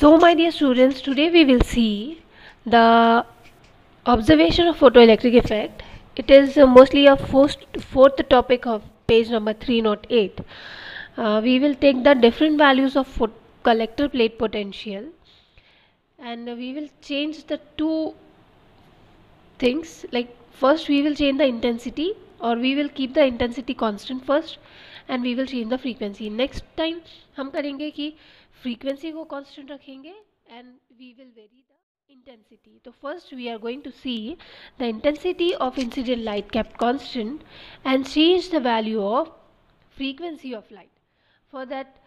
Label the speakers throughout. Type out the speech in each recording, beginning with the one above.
Speaker 1: So my dear students, today we will see the observation of photoelectric effect. It is mostly a fourth topic of page number 308. We will take the different values of collector plate potential, and we will change the two things. Like first we will change the intensity, or we will keep the intensity constant first, and we will change the frequency. Next time हम करेंगे कि frequency को constant रखेंगे and we will vary the intensity. So first we are going to see the intensity of incident light kept constant and change the value of frequency of light. For that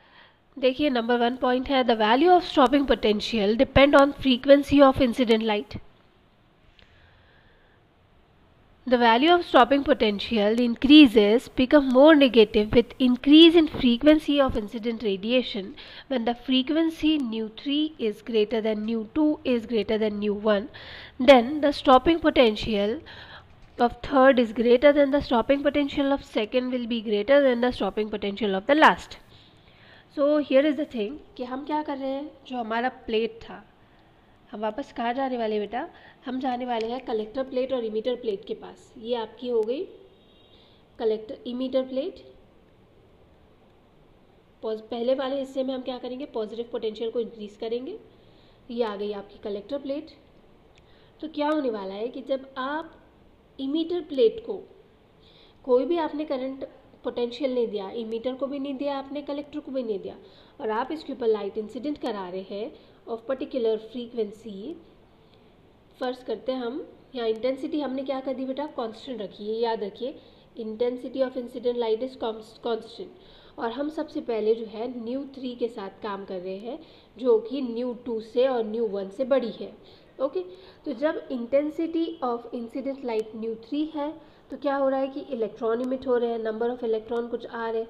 Speaker 1: देखिए number 1 point है the value of stopping potential depend on frequency of incident light. The value of stopping potential increases become more negative with increase in frequency of incident radiation when the frequency nu3 is greater than nu2 is greater than nu1. Then the stopping potential of third is greater than the stopping potential of second will be greater than the stopping potential of the last. So here is the thing कि हम क्या कर रहे हैं, जो हमारा plate था हम वापस कहाँ जाने वाले बेटा, हम जाने वाले हैं कलेक्टर प्लेट और इमीटर प्लेट के पास. ये आपकी हो गई कलेक्टर इमीटर प्लेट. पहले वाले हिस्से में हम क्या करेंगे, पॉजिटिव पोटेंशियल को इंक्रीज करेंगे. ये आ गई आपकी कलेक्टर प्लेट. तो क्या होने वाला है कि जब आप इमीटर प्लेट को कोई भी आपने करंट पोटेंशियल नहीं दिया, इमीटर को भी नहीं दिया आपने, कलेक्टर को भी नहीं दिया, और आप इसके ऊपर लाइट इंसिडेंट करा रहे हैं ऑफ पर्टिकुलर फ्रीक्वेंसी. फर्ज करते हैं हम यहाँ इंटेंसिटी हमने क्या कर दी बेटा, कांस्टेंट रखी है. याद रखिए intensity of incident light is constant, और हम सबसे पहले जो है nu3 के साथ काम कर रहे हैं जो कि nu2 से और nu1 से बड़ी है. ओके तो जब intensity of incident light nu3 है तो क्या हो रहा है कि इलेक्ट्रॉन इमिट हो रहे हैं, नंबर ऑफ इलेक्ट्रॉन कुछ आ रहे हैं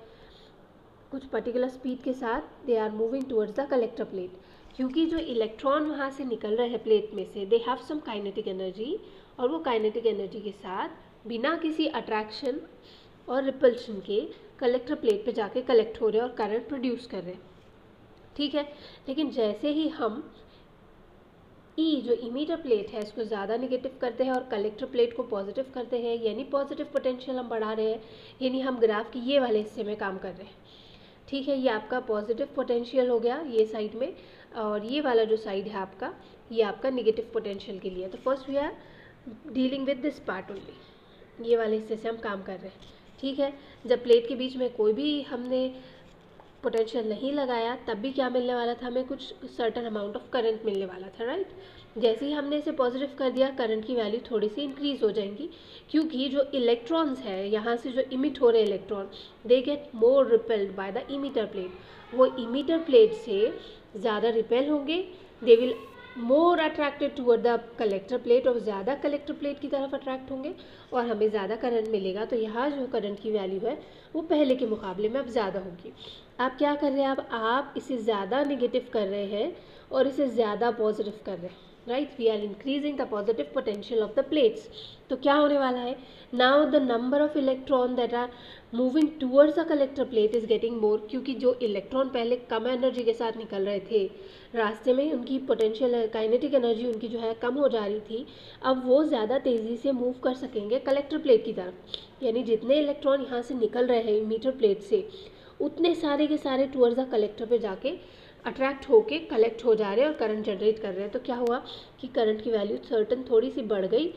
Speaker 1: कुछ पर्टिकुलर स्पीड के साथ, they are moving towards the collector plate. क्योंकि जो इलेक्ट्रॉन वहाँ से निकल रहे हैं प्लेट में से, they have some kinetic energy, और वो काइनेटिक एनर्जी के साथ बिना किसी अट्रैक्शन और रिपल्शन के कलेक्टर प्लेट पे जाके कलेक्ट हो रहे हैं और करंट प्रोड्यूस कर रहे हैं. ठीक है, लेकिन जैसे ही हम जो इमीटर प्लेट है इसको ज़्यादा नेगेटिव करते हैं और कलेक्टर प्लेट को पॉजिटिव करते हैं, यानी पॉजिटिव पोटेंशियल हम बढ़ा रहे हैं, यानी हम ग्राफ के ये वाले हिस्से में काम कर रहे हैं. ठीक है, ये आपका पॉजिटिव पोटेंशियल हो गया ये साइड में, और ये वाला जो साइड है आपका ये आपका नेगेटिव पोटेंशियल के लिए. तो first we are dealing with this part only, ये वाले हिस्से से हम काम कर रहे हैं. ठीक है, जब प्लेट के बीच में कोई भी हमने पोटेंशियल नहीं लगाया तब भी क्या मिलने वाला था, हमें कुछ सर्टन अमाउंट ऑफ करंट मिलने वाला था. राइट, जैसे ही हमने इसे पॉजिटिव कर दिया करंट की वैल्यू थोड़ी सी इंक्रीज हो जाएंगी, क्योंकि जो इलेक्ट्रॉन्स है यहाँ से जो इमिट हो रहे electron, they get more repelled by the emitter plate. वो इमीटर प्लेट से ज़्यादा रिपेल होंगे, दे will more attracted toward the collector plate, और ज़्यादा कलेक्टर प्लेट की तरफ अट्रैक्ट होंगे और हमें ज़्यादा करंट मिलेगा. तो यहाँ जो करंट की वैल्यू है वो पहले के मुकाबले में अब ज़्यादा होगी. आप क्या कर रहे हैं, अब आप इसे ज़्यादा नेगेटिव कर रहे हैं और इसे ज़्यादा पॉजिटिव कर रहे हैं. Right, we are increasing the positive potential of the plates. तो क्या होने वाला है, now the number of electron that are moving towards the collector plate is getting more. क्योंकि जो इलेक्ट्रॉन पहले कम एनर्जी के साथ निकल रहे थे रास्ते में, उनकी पोटेंशियल काइनेटिक एनर्जी उनकी जो है कम हो जा रही थी, अब वो ज़्यादा तेज़ी से मूव कर सकेंगे कलेक्टर प्लेट की तरफ. यानी जितने इलेक्ट्रॉन यहाँ से निकल रहे हैं मीटर प्लेट से, उतने सारे के सारे टूवर्ड्स द कलेक्टर पे जाके अट्रैक्ट होके कलेक्ट हो जा रहे हैं और करंट जनरेट कर रहे हैं. तो क्या हुआ कि करंट की वैल्यू सर्टन थोड़ी सी बढ़ गई.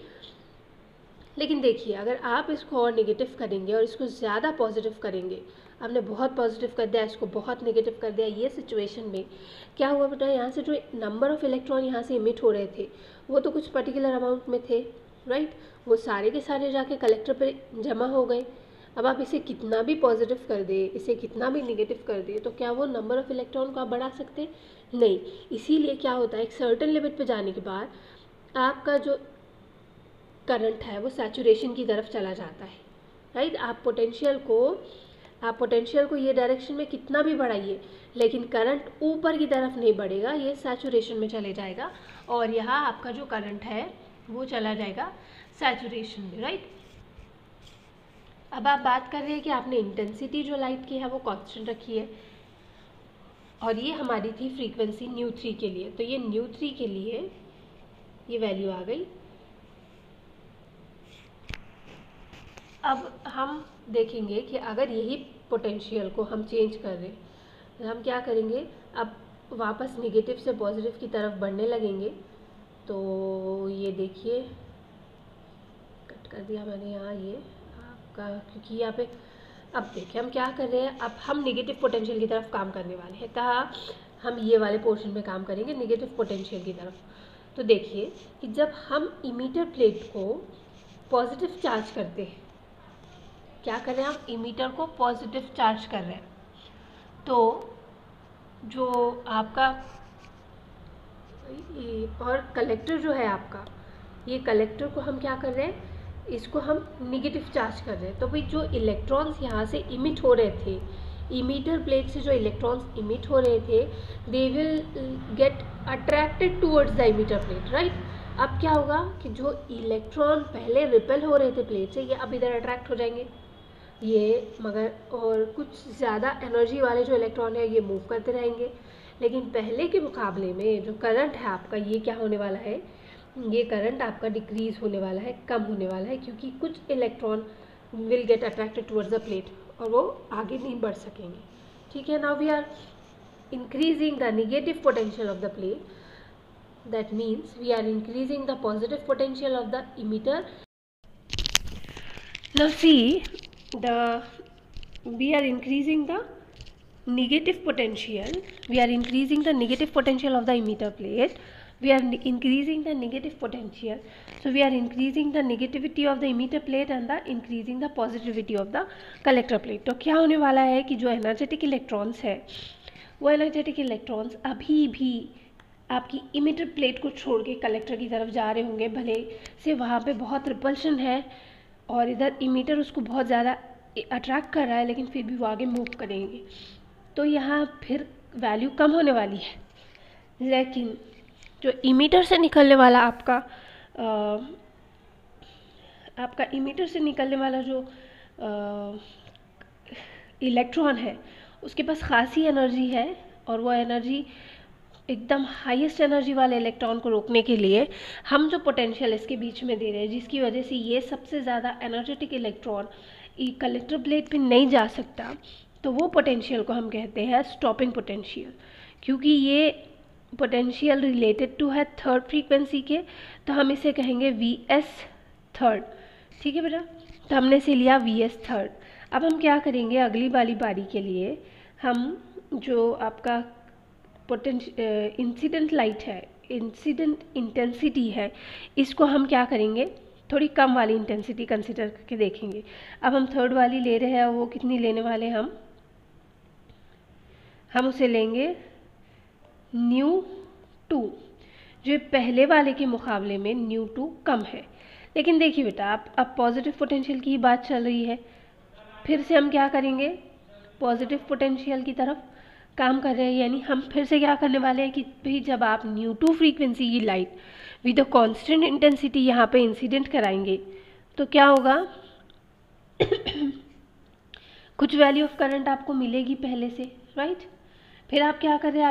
Speaker 1: लेकिन देखिए अगर आप इसको और नेगेटिव करेंगे और इसको ज़्यादा पॉजिटिव करेंगे, आपने बहुत पॉजिटिव कर दिया इसको बहुत नेगेटिव कर दिया, ये सिचुएशन में क्या हुआ बेटा, यहाँ से जो नंबर ऑफ इलेक्ट्रॉन यहाँ से इमिट हो रहे थे वो तो कुछ पर्टिकुलर अमाउंट में थे. राइट, वो सारे के सारे जाके कलेक्टर पे जमा हो गए. अब आप इसे कितना भी पॉजिटिव कर दे, इसे कितना भी नेगेटिव कर दे, तो क्या वो नंबर ऑफ इलेक्ट्रॉन को आप बढ़ा सकते नहीं. इसीलिए क्या होता है, एक सर्टेन लिमिट पे जाने के बाद आपका जो करंट है वो सैचुरेशन की तरफ चला जाता है. राइट, आप पोटेंशियल को ये डायरेक्शन में कितना भी बढ़ाइए लेकिन करंट ऊपर की तरफ नहीं बढ़ेगा, ये सैचुरेशन में चले जाएगा, और यहाँ आपका जो करंट है वो चला जाएगा सैचुरेशन में. राइट, अब आप बात कर रहे हैं कि आपने इंटेंसिटी जो लाइट की है वो कांस्टेंट रखी है, और ये हमारी थी फ्रीक्वेंसी ν3 के लिए। तो ये ν3 के लिए ये वैल्यू आ गई। अब हम देखेंगे कि अगर यही पोटेंशियल को हम चेंज कर रहे हैं तो हम क्या करेंगे, अब वापस नेगेटिव से पॉजिटिव की तरफ बढ़ने लगेंगे। तो ये देखिए, कट कर दिया मैंने यहाँ ये आपका, क्योंकि यहाँ पे अब देखिए हम क्या कर रहे हैं, अब हम नेगेटिव पोटेंशियल की तरफ काम करने वाले हैं। कहाँ, हम ये वाले पोर्शन में काम करेंगे नेगेटिव पोटेंशियल की तरफ। तो देखिए कि जब हम इमीटर प्लेट को पॉजिटिव चार्ज करते हैं, क्या कर रहे हैं, हम इमीटर को पॉजिटिव चार्ज कर रहे हैं, तो जो आपका और कलेक्टर जो है आपका, ये कलेक्टर को हम क्या कर रहे हैं, इसको हम निगेटिव चार्ज कर रहे हैं। तो भाई जो इलेक्ट्रॉन्स यहाँ से इमिट हो रहे थे, इमीटर प्लेट से जो इलेक्ट्रॉन्स इमिट हो रहे थे, they will get attracted towards the emitter plate, right. अब क्या होगा कि जो इलेक्ट्रॉन पहले रिपेल हो रहे थे प्लेट से, ये अब इधर अट्रैक्ट हो जाएंगे ये, मगर और कुछ ज़्यादा एनर्जी वाले जो इलेक्ट्रॉन है ये मूव करते रहेंगे। लेकिन पहले के मुकाबले में जो करंट है आपका, ये क्या होने वाला है, ये करंट आपका डिक्रीज होने वाला है, कम होने वाला है, क्योंकि कुछ electron will get attracted towards the plate और वो आगे नहीं बढ़ सकेंगे। ठीक है, now we are increasing the negative potential of the plate, that means we are increasing the positive potential of the emitter. Now see, we are increasing the negative potential, we are increasing the negative potential of the emitter plate, we are increasing the negative potential, so we are increasing the negativity of the emitter plate and the increasing the positivity of the collector plate. तो क्या होने वाला है कि जो energetic electrons है, वो energetic electrons अभी भी आपकी इमिटर प्लेट को छोड़ के कलेक्टर की तरफ जा रहे होंगे, भले से वहाँ पे बहुत रिपल्शन है और इधर इमिटर उसको बहुत ज़्यादा अट्रैक्ट कर रहा है, लेकिन फिर भी वो आगे मूव करेंगे। तो यहाँ फिर वैल्यू कम होने वाली है। लेकिन जो इमिटर से निकलने वाला आपका इमिटर से निकलने वाला जो इलेक्ट्रॉन है, उसके पास खासी एनर्जी है, और वो एनर्जी एकदम हाईएस्ट एनर्जी वाले इलेक्ट्रॉन को रोकने के लिए हम जो पोटेंशियल इसके बीच में दे रहे हैं, जिसकी वजह से ये सबसे ज़्यादा एनर्जेटिक इलेक्ट्रॉन कलेक्टर प्लेट पे नहीं जा सकता, तो वो पोटेंशियल को हम कहते हैं स्टॉपिंग पोटेंशियल। क्योंकि ये पोटेंशियल रिलेटेड टू है थर्ड फ्रीक्वेंसी के, तो हम इसे कहेंगे Vs थर्ड। ठीक है बेटा, तो हमने इसे लिया Vs थर्ड। अब हम क्या करेंगे, अगली वाली बारी के लिए हम जो आपका इंसिडेंट लाइट है, इंसिडेंट इंटेंसिटी है, इसको हम क्या करेंगे, थोड़ी कम वाली इंटेंसिटी कंसिडर करके देखेंगे। अब हम थर्ड वाली ले रहे हैं, वो कितनी लेने वाले हम उसे लेंगे ν2, जो पहले वाले के मुकाबले में ν2 कम है। लेकिन देखिए बेटा, अब पॉजिटिव पोटेंशियल की बात चल रही है, फिर से हम क्या करेंगे, पॉजिटिव पोटेंशियल की तरफ काम कर रहे हैं। यानी हम फिर से क्या करने वाले हैं कि भाई जब आप ν2 फ्रीक्वेंसी की light with a constant intensity यहाँ पे इंसिडेंट कराएंगे, तो क्या होगा कुछ वैल्यू ऑफ करंट आपको मिलेगी पहले से, राइट। फिर आप क्या कर रहे हैं,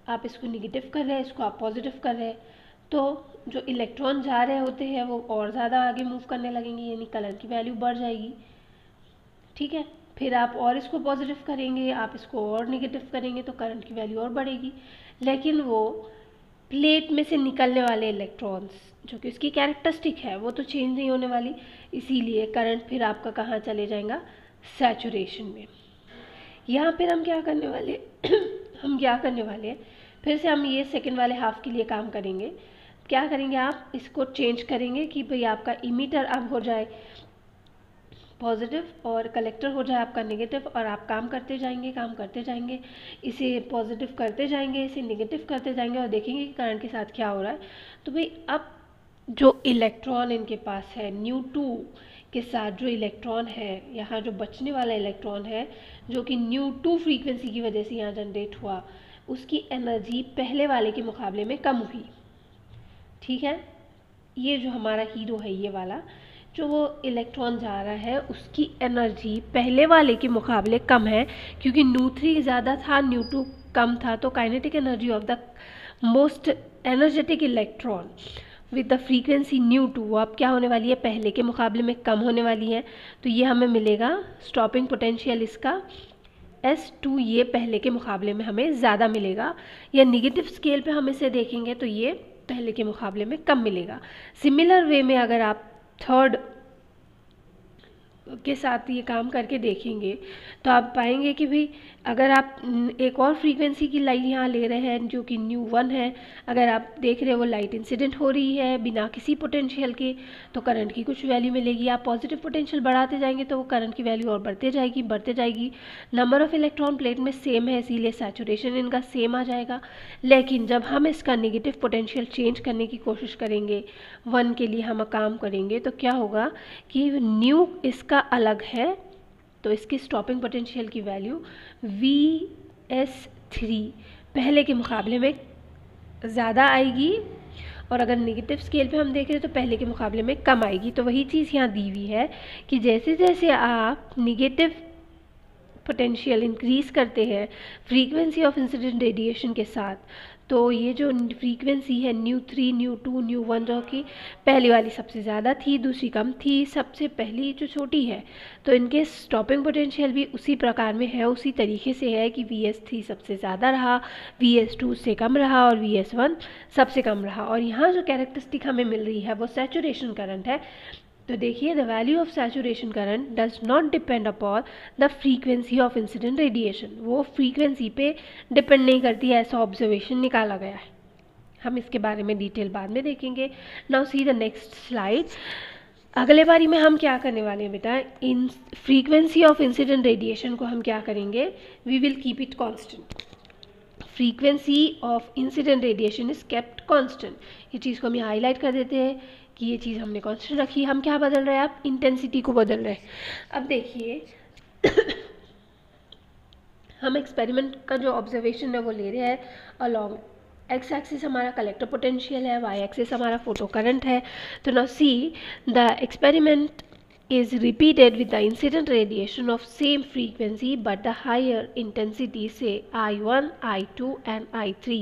Speaker 1: आप इसको निगेटिव कर रहे हैं, इसको आप पॉजिटिव कर रहे हैं, तो जो इलेक्ट्रॉन जा रहे होते हैं वो और ज़्यादा आगे मूव करने लगेंगे, यानी करंट की वैल्यू बढ़ जाएगी। ठीक है, फिर आप और इसको पॉजिटिव करेंगे, आप इसको और नेगेटिव करेंगे, तो करंट की वैल्यू और बढ़ेगी। लेकिन वो प्लेट में से निकलने वाले इलेक्ट्रॉन्स जो कि उसकी कैरेक्टरिस्टिक है, वो तो चेंज नहीं होने वाली, इसीलिए करंट फिर आपका कहाँ चले जाएगा, सैचुरेशन में। यहाँ फिर हम क्या करने वाले हैं, फिर से हम ये सेकंड वाले हाफ के लिए काम करेंगे। क्या करेंगे, आप इसको चेंज करेंगे कि भाई आपका इमीटर अब हो जाए पॉजिटिव और कलेक्टर हो जाए आपका नेगेटिव, और आप काम करते जाएंगे, इसे पॉजिटिव करते जाएंगे, इसे नेगेटिव करते जाएंगे, और देखेंगे कि करंट के साथ क्या हो रहा है। तो भाई अब जो इलेक्ट्रॉन इनके पास है, ν2 के साथ जो इलेक्ट्रॉन है, यहाँ जो बचने वाला इलेक्ट्रॉन है जो कि ν2 फ्रीक्वेंसी की वजह से यहाँ जनरेट हुआ, उसकी एनर्जी पहले वाले के मुकाबले में कम हुई। ठीक है, ये जो हमारा हीरो है, ये वाला जो वो इलेक्ट्रॉन जा रहा है उसकी एनर्जी पहले वाले के मुकाबले कम है, क्योंकि nu3 ज़्यादा था, nu2 कम था, तो kinetic energy of the most energetic electron with the frequency nu2 वो अब क्या होने वाली है, पहले के मुकाबले में कम होने वाली है। तो ये हमें मिलेगा स्टॉपिंग पोटेंशियल इसका S2, ये पहले के मुकाबले में हमें ज़्यादा मिलेगा, या निगेटिव स्केल पे हम इसे देखेंगे तो ये पहले के मुकाबले में कम मिलेगा। सिमिलर वे में अगर आप थर्ड के साथ ये काम करके देखेंगे तो आप पाएंगे कि भाई अगर आप एक और फ्रीक्वेंसी की लाइट यहाँ ले रहे हैं जो कि nu1 है, अगर आप देख रहे हो वो लाइट इंसिडेंट हो रही है बिना किसी पोटेंशियल के, तो करंट की कुछ वैल्यू मिलेगी। आप पॉजिटिव पोटेंशियल बढ़ाते जाएंगे तो वो करंट की वैल्यू और बढ़ते जाएगी। नंबर ऑफ इलेक्ट्रॉन प्लेट में सेम है, इसीलिए सैचुरेशन इनका सेम आ जाएगा। लेकिन जब हम इसका नेगेटिव पोटेंशियल चेंज करने की कोशिश करेंगे, 1 के लिए हम काम करेंगे, तो क्या होगा कि न्यू इसका अलग है, तो इसकी स्टॉपिंग पोटेंशियल की वैल्यू Vs3 पहले के मुकाबले में ज़्यादा आएगी, और अगर नेगेटिव स्केल पे हम देख रहे हैं तो पहले के मुकाबले में कम आएगी। तो वही चीज़ यहाँ दी हुई है कि जैसे जैसे आप नेगेटिव पोटेंशियल इंक्रीज़ करते हैं फ्रीक्वेंसी ऑफ इंसिडेंट रेडिएशन के साथ, तो ये जो फ्रीक्वेंसी है nu3, nu2, nu1 जो कि पहली वाली सबसे ज़्यादा थी, दूसरी कम थी, सबसे पहली जो छोटी है, तो इनके स्टॉपिंग पोटेंशियल भी उसी प्रकार में है, उसी तरीके से है कि Vs3 सबसे ज़्यादा रहा, Vs2 से कम रहा और Vs1 सबसे कम रहा। और यहाँ जो कैरेक्टरिस्टिक हमें मिल रही है वो सैचुरेशन करंट है। तो देखिए, the value of saturation current does not depend upon the frequency of incident radiation, वो फ्रीक्वेंसी पे डिपेंड नहीं करती है, ऐसा ऑब्जर्वेशन निकाला गया है। हम इसके बारे में डिटेल बाद में देखेंगे। Now see the next slide. अगले बारी में हम क्या करने वाले हैं बेटा, इन फ्रीक्वेंसी ऑफ इंसिडेंट रेडिएशन को हम क्या करेंगे, we will keep it constant. Frequency of incident radiation is kept constant. ये चीज़ को हम यहाँ हाईलाइट कर देते हैं कि ये चीज़ हमने कांस्टेंट रखी। हम क्या बदल रहे हैं, आप इंटेंसिटी को बदल रहे हैं। अब देखिए हम एक्सपेरिमेंट का जो ऑब्जर्वेशन है वो ले रहे हैं अलॉन्ग एक्स एक्सिस हमारा कलेक्टर पोटेंशियल है, वाई एक्सिस हमारा फोटो करंट है। तो now see the experiment is repeated with the incident radiation of same frequency but the higher intensity, say I1, I2 and I3,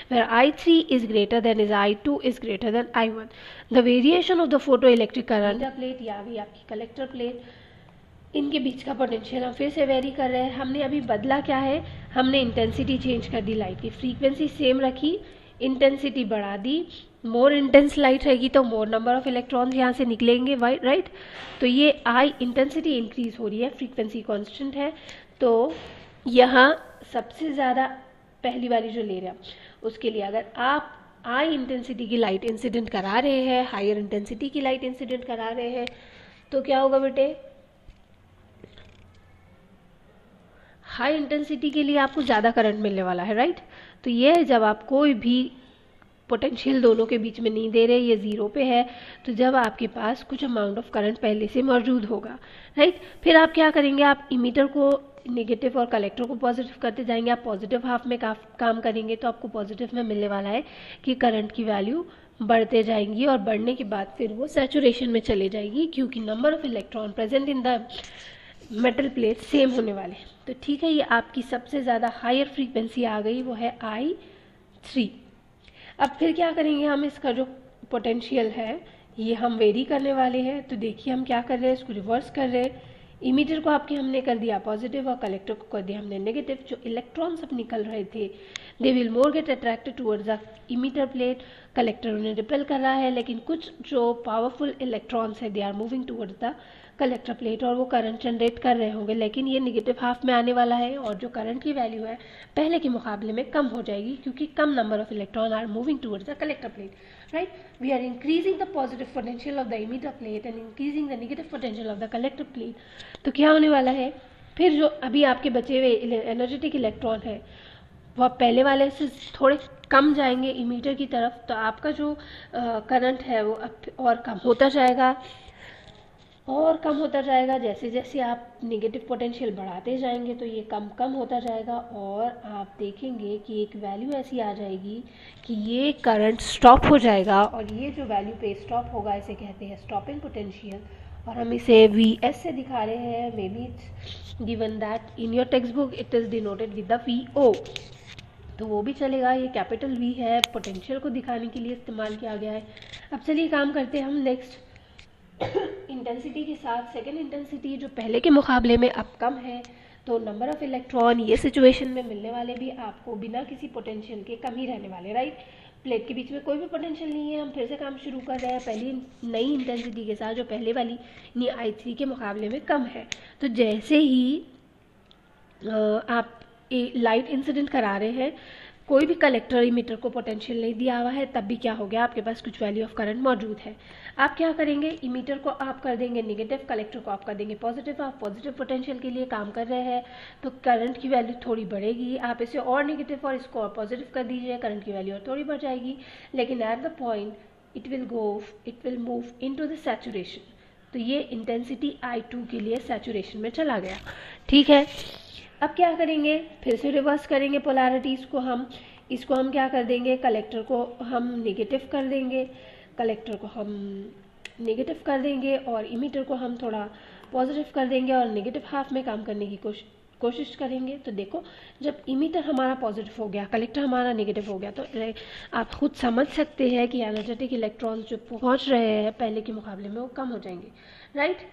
Speaker 1: where I3 is greater than is I2 is greater than I1. The variation of the photoelectric current, emitter plate या भी आपकी collector plate, इनके बीच का potential हम फिर से very कर रहे हैं। हमने अभी बदला क्या है, हमने इंटेंसिटी चेंज कर दी, लाइट की फ्रीक्वेंसी सेम रखी, इंटेंसिटी बढ़ा दी। मोर इंटेंस लाइट रहेगी तो मोर नंबर ऑफ इलेक्ट्रॉन्स यहाँ से निकलेंगे, राइट। तो ये आई इंटेंसिटी इंक्रीज हो रही है, फ्रीक्वेंसी कांस्टेंट है, तो यहाँ सबसे ज़्यादा पहली वाली जो ले रहे हैं उसके लिए अगर आप आई इंटेंसिटी की लाइट इंसिडेंट करा रहे हैं, हायर इंटेंसिटी की लाइट इंसिडेंट करा रहे हैं, तो क्या होगा बेटे, हाई इंटेंसिटी के लिए आपको ज़्यादा करंट मिलने वाला है, राइट। तो ये जब आप कोई भी पोटेंशियल दोनों के बीच में नहीं दे रहे, ये ज़ीरो पे है, तो जब आपके पास कुछ अमाउंट ऑफ करंट पहले से मौजूद होगा, राइट। फिर आप क्या करेंगे, आप इमीटर को नेगेटिव और कलेक्टर को पॉजिटिव करते जाएंगे। आप पॉजिटिव हाफ में काम करेंगे तो आपको पॉजिटिव में मिलने वाला है कि करंट की वैल्यू बढ़ते जाएंगी, और बढ़ने के बाद फिर वो सैचुरेशन में चले जाएगी, क्योंकि number of electron present in the metal plate same होने वाले हैं। तो ठीक है, ये आपकी सबसे ज़्यादा हायर फ्रीक्वेंसी आ गई, वो है I3। अब फिर क्या करेंगे, हम इसका जो पोटेंशियल है ये हम वेरी करने वाले हैं। तो देखिए हम क्या कर रहे हैं, इसको रिवर्स कर रहे हैं। इमीटर को आपके हमने कर दिया पॉजिटिव और कलेक्टर को कर दिया हमने नेगेटिव। जो इलेक्ट्रॉन्स अब निकल रहे थे they will more get attracted towards the emitter plate, collector उन्हें रिपेल कर रहा है, लेकिन कुछ जो पावरफुल इलेक्ट्रॉन्स है they are moving towards the collector plate और वो करंट जनरेट कर रहे होंगे, लेकिन ये नेगेटिव हाफ में आने वाला है और जो करंट की वैल्यू है पहले के मुकाबले में कम हो जाएगी, क्योंकि कम number of electron are moving towards the collector plate, right. We are increasing the positive potential of the emitter plate and increasing the negative potential of the collector plate. तो क्या होने वाला है, फिर जो अभी आपके बचे हुए एनर्जेटिक इलेक्ट्रॉन है वह पहले वाले से थोड़े कम जाएंगे इमीटर की तरफ, तो आपका जो करंट है वो और कम होता जाएगा और कम होता जाएगा। जैसे जैसे आप नेगेटिव पोटेंशियल बढ़ाते जाएंगे तो ये कम होता जाएगा, और आप देखेंगे कि एक वैल्यू ऐसी आ जाएगी कि ये करंट स्टॉप हो जाएगा, और ये जो वैल्यू पे स्टॉप होगा इसे कहते हैं स्टॉपिंग पोटेंशियल, और हम इसे VS से दिखा रहे हैं। May be it's given that in your text book it is denoted with the VO, तो वो भी चलेगा। ये कैपिटल V है, पोटेंशियल को दिखाने के लिए इस्तेमाल किया गया है। अब चलिए काम करते हैं हम नेक्स्ट इंटेंसिटी के साथ। सेकेंड इंटेंसिटी जो पहले के मुकाबले में अब कम है, तो नंबर ऑफ इलेक्ट्रॉन ये सिचुएशन में मिलने वाले भी आपको बिना किसी पोटेंशियल के कम ही रहने वाले, राइट। प्लेट के बीच में कोई भी पोटेंशियल नहीं है। हम फिर से काम शुरू कर रहे हैं पहली नई इंटेंसिटी के साथ, जो पहले वाली यानी I3 के मुकाबले में कम है। तो जैसे ही आप लाइट इंसिडेंट करा रहे हैं, कोई भी कलेक्टर इमीटर को पोटेंशियल नहीं दिया हुआ है, तब भी क्या हो गया, आपके पास कुछ वैल्यू ऑफ करंट मौजूद है। आप क्या करेंगे, इमीटर को आप कर देंगे नेगेटिव, कलेक्टर को आप कर देंगे पॉजिटिव। आप पॉजिटिव पोटेंशियल के लिए काम कर रहे हैं तो करंट की वैल्यू थोड़ी बढ़ेगी। आप इसे और नेगेटिव और इसको और पॉजिटिव कर दीजिए, करंट की वैल्यू और थोड़ी बढ़ जाएगी। लेकिन at the point it will move into the saturation. तो ये इंटेंसिटी I2 के लिए सैचुरेशन में चला गया, ठीक है। अब क्या करेंगे, फिर से रिवर्स करेंगे पोलैरिटीज़ को। हम इसको हम क्या कर देंगे, कलेक्टर को हम नेगेटिव कर देंगे, कलेक्टर को हम नेगेटिव कर देंगे और इमीटर को हम थोड़ा पॉजिटिव कर देंगे और नेगेटिव हाफ में काम करने की कोशिश करेंगे। तो देखो, जब इमीटर हमारा पॉजिटिव हो गया, कलेक्टर हमारा नेगेटिव हो गया, तो आप खुद समझ सकते हैं कि एनर्जेटिक इलेक्ट्रॉन्स जो पहुंच रहे हैं पहले के मुकाबले में वो कम हो जाएंगे, राइट।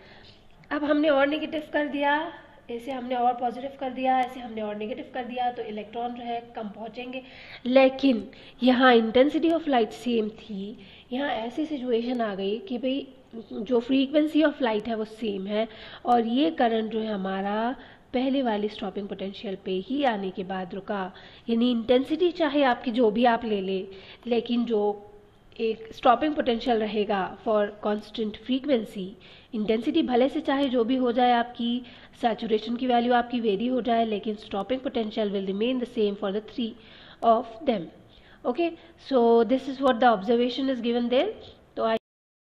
Speaker 1: अब हमने और नेगेटिव कर दिया, ऐसे हमने और पॉजिटिव कर दिया, ऐसे हमने और नेगेटिव कर दिया, तो इलेक्ट्रॉन जो है कम पहुंचेंगे। लेकिन यहाँ इंटेंसिटी ऑफ लाइट सेम थी। यहाँ ऐसी सिचुएशन आ गई कि भाई जो फ्रीक्वेंसी ऑफ लाइट है वो सेम है और ये करंट जो है हमारा पहले वाली स्टॉपिंग पोटेंशियल पे ही आने के बाद रुका। यानी इंटेंसिटी चाहे आपकी जो भी आप ले ले, लेकिन जो एक स्टॉपिंग पोटेंशियल रहेगा फॉर कांस्टेंट फ्रीक्वेंसी, इंटेंसिटी भले से चाहे जो भी हो जाए, आपकी सैचुरेशन की वैल्यू आपकी वेरी हो जाए, लेकिन stopping potential will remain the same for the 3 of them. Okay, so this is what the observation is given there.